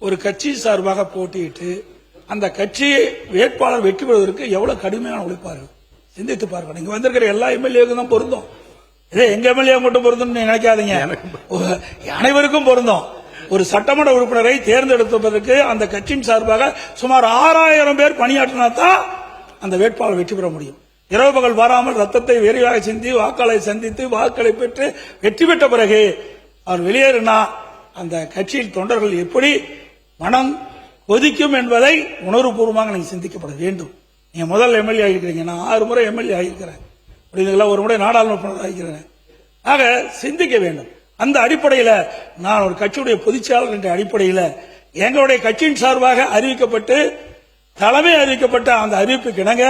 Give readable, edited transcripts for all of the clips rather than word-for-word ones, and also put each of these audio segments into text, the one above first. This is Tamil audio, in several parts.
ஒரு கட்சி சார்பாக போட்டியிட்டு அந்த கட்சி வேட்பாளர் வெற்றி பெறுவதற்கு எவ்வளவு கடுமையான உழைப்பார்கள் சிந்தித்து பார்க்கணும். இங்க வந்திருக்கிற எல்லா எம்எல்ஏக்கும் தான் பொருந்தும். இதே எங்க எம்எல்ஏ மட்டும் பொருந்தும் நினைக்காதீங்க, அனைவருக்கும் பொருந்தும். ஒரு சட்டமன்ற உறுப்பினரை தேர்ந்தெடுப்பதற்கு அந்த கட்சியின் சார்பாக சுமார் 6000 பேர் பணியாற்றினா தான் அந்த வேட்பாளர் வெற்றி பெற முடியும். இரவு பகல் வராமல் ரத்தத்தை விரைவாக சிந்தி வாக்களை சந்தித்து வாக்களை பெற்று வெற்றி பெற்ற பிறகு அவர் வெளியேறினா அந்த கட்சியில் தொண்டர்கள் எப்படி மனம் கொதிக்கும் என்பதை உணர்வுபூர்வமாக நீங்க சிந்திக்கப்பட வேண்டும். நீங்க முதல் எம்எல்ஏ ஆகிருக்கிறீங்க, நான் 6 முறை எம்எல்ஏ ஆகியிருக்கிறேன், ஒரு முறை நாடாளுமன்ற ஆகியிருக்கிறேன். ஆக சிந்திக்க வேண்டும். அந்த அடிப்படையில் நான் ஒரு கட்சியுடைய பொதுச்செயலாளர் என்ற அடிப்படையில் எங்களுடைய கட்சியின் சார்பாக அறிவிக்கப்பட்டு தலைமை அறிவிக்கப்பட்ட அந்த அறிவிப்புக்கு இணங்க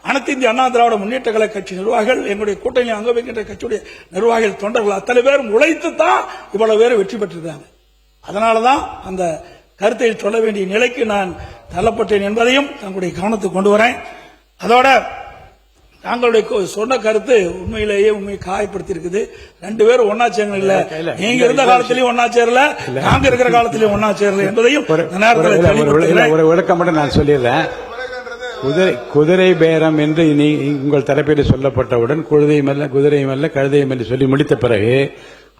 அனைத்து இந்திய அண்ணா திராவிட முன்னேற்ற கழக கட்சி நிர்வாகிகள், எங்களுடைய கூட்டணி அங்க வைக்கின்ற கட்சியுடைய நிர்வாகிகள், தொண்டர்கள் அத்தனை பேரும் உழைத்து தான் இவ்வளவு பேர் வெற்றி பெற்றிருக்காங்க. அதனாலதான் அந்த கருத்தை சொல்ல வேண்டிய நிலைக்கு நான் தள்ளப்பட்டேன் என்பதையும் தங்களுடைய கவனத்துக்கு கொண்டு வரேன். அதோட தாங்களுடைய சொன்ன கருத்து உண்மையிலேயே உண்மையை காயப்படுத்தி இருக்குது. 2 பேரும் ஒன்னா சேரல இல்ல, நீங்க இருந்த காலத்திலயும் ஒன்னா சேரல, நாங்க இருக்கிற காலத்திலயும் ஒன்னா சேரல என்பதையும் ஒரு விளக்கம் மட்டும் நான் சொல்லிடுறேன். குதிரை பேரம் என்று உங்கள் தரப்பில் சொல்லப்பட்டவுடன் குதிரையும் அல்ல குதிரையும் அல்ல கழுதையும் என்று சொல்லி முடித்த பிறகு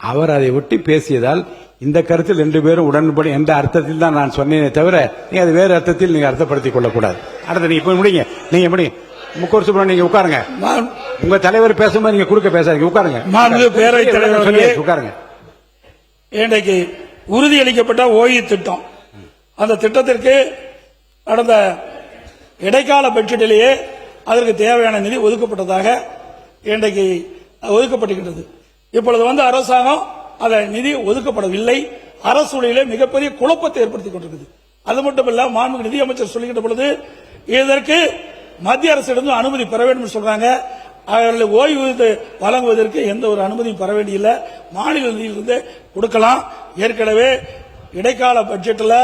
அவர் அதை ஒட்டி பேசியதால் இந்த கருத்தில் 2 பேரும் உடன்படி என்ற அர்த்தத்தில் தான் நான் சொன்னேனே தவிர நீங்க அது வேறு அர்த்தத்தில் நீங்க அர்த்தப்படுத்திக் கொள்ளக்கூடாது. அடுத்து நீங்க போய் முடிங்க, நீங்க முடிங்க. முக்கூர் சுப்ரமணியன் நீங்க உட்காருங்க. உங்க தலைவர் பேசும்போது நீங்க குறுக்க பேசாதீங்க, உட்காருங்க. பேரவைத் தலைவர் உட்காருங்க. இன்றைக்கு உறுதியளிக்கப்பட்ட ஓய்வு திட்டம், அந்த திட்டத்திற்கு நடந்த இடைக்கால பட்ஜெட்டிலேயே அதற்கு தேவையான நிதி ஒதுக்கப்பட்டதாக இன்றைக்கு ஒதுக்கப்பட்டிருக்கிறது. இப்பொழுது அரசாங்கம் அந்த நிதி ஒதுக்கப்படவில்லை. அரசுடைய மிகப்பெரிய குழப்பத்தை ஏற்படுத்திக் கொண்டிருக்கிறது. அது மட்டுமல்ல, மாண்புமிகு நிதியமைச்சர் சொல்லுகின்ற பொழுது இதற்கு மத்திய அரசிடம் அனுமதி பெற வேண்டும் சொல்றாங்க. அவர்கள் ஓய்வு வழங்குவதற்கு எந்த ஒரு அனுமதியும் பெற வேண்டியில்லை, மாநில நிதியிலிருந்து கொடுக்கலாம். ஏற்கனவே இடைக்கால பட்ஜெட்டில்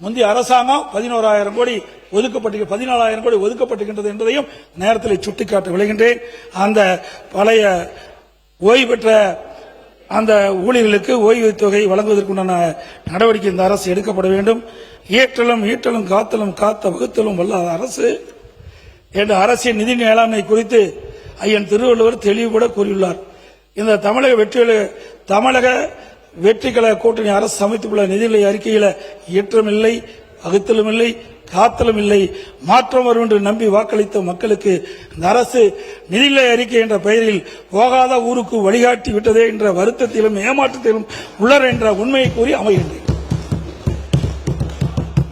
முந்தைய அரசாங்கம் 11,000 கோடி ஒதுக்கப்பட்டு 14,000 கோடி ஒதுக்கப்பட்டிருக்கின்றது என்பதையும் நேரத்தில் சுட்டிக்காட்ட விளைகின்றேன். அந்த பழைய ஓய்வு பெற்ற அந்த ஊழியர்களுக்கு ஓய்வு தொகை வழங்குவதற்குண்டான நடவடிக்கை இந்த அரசு எடுக்கப்பட வேண்டும். ஏற்றலும் ஈட்டலும் காத்தலும் காத்த வகுத்தலும் வல்ல அரசு என்ற அரசின் நிதி மேலாண்மை குறித்து ஐயன் திருவள்ளுவர் தெளிவுபட கூறியுள்ளார். இந்த தமிழக வெற்றி கழக கூட்டணி அரசு அமைத்துள்ள நிதிநிலை அறிக்கையில் ஏற்றம் இல்லை, வகுத்தலும் இல்லை, காத்தலும் இல்லை, மாற்றம் வரும் என்று நம்பி வாக்களித்த மக்களுக்கு இந்த அரசு நிதிநிலை அறிக்கை என்ற பெயரில் போகாத ஊருக்கு வழிகாட்டி விட்டதே என்ற வருத்தத்திலும் ஏமாற்றத்திலும் உள்ளர் என்ற உண்மையை கூறி அமைகின்றேன்.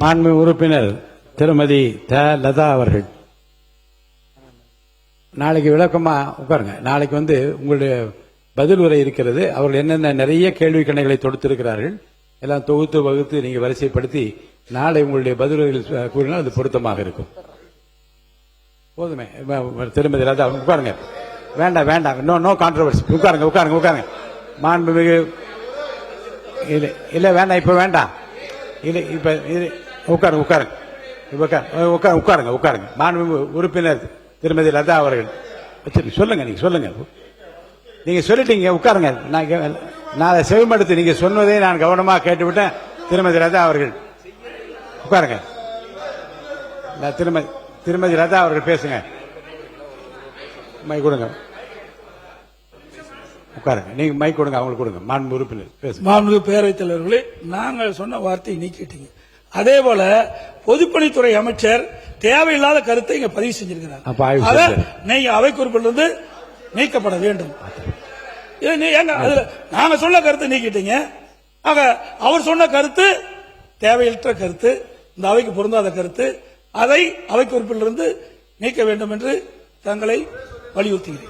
மாண்புமிகு உறுப்பினர் திருமதி த லதா அவர்கள் நாளைக்கு விளக்கமா உட்காருங்க. நாளைக்கு உங்களுடைய பதில் உரை இருக்கிறது. அவர்கள் என்னென்ன நிறைய கேள்வி கணைகளை தொடுத்திருக்கிறார்கள் எல்லாம் தொகுத்து வகுத்து நீங்க வரிசைப்படுத்தி நாளை உங்களுடைய பதில்கள் கூறினால் அது பொருத்தமாக இருக்கும். போதுமே. திருமதி ராஜா உட்காருங்க. வேண்டாம் வேண்டாம், நோ கான்ட்ரவர்சி. உட்காருங்க உட்காருங்க உட்காருங்க. மாண்புமிகு இல்ல வேண்டாம், இப்ப வேண்டாம். இல்ல இப்ப உட்காருங்க உட்காருங்க உட்காருங்க உட்காருங்க. மாண்புமிகு உறுப்பினர் திருமதி லதா அவர்கள் சொல்லுங்க, நீங்க சொல்லுங்க. நீங்க சொல்லிட்டீங்க, உட்காருங்க. நான் செவிமடுத்து நீங்க சொன்னதை நான் கவனமாக கேட்டுவிட்டேன். திருமதி லதா அவர்கள் உட்காருங்க. திருமதி லதா அவர்கள் பேசுங்க. மை கொடுங்க, உட்காருங்க. நீங்க மை கொடுங்க, அவங்களுக்கு கொடுங்க. மாண்பு உறுப்பினர் பேசுங்க. மாண்பு பேரவைத் தலைவர்களே, நாங்கள் சொன்ன வார்த்தையை நீக்கிட்டீங்க. அதே போல பொதுப்பணித்துறை அமைச்சர் தேவையில்லாத கருத்தை இங்க பதிவு செஞ்சிருக்கிறார். நீங்க அவை குறிப்பிலிருந்து நீக்கப்பட வேண்டும். நாங்க சொன்ன கருத்தை நீக்கிட்டீங்க. ஆக அவர் சொன்ன கருத்து தேவையற்ற கருத்து, இந்த அவைக்கு பொருந்தாத கருத்து, அதை அவை குறிப்பிலிருந்து நீக்க வேண்டும் என்று தங்களை வலியுறுத்துகிறேன்.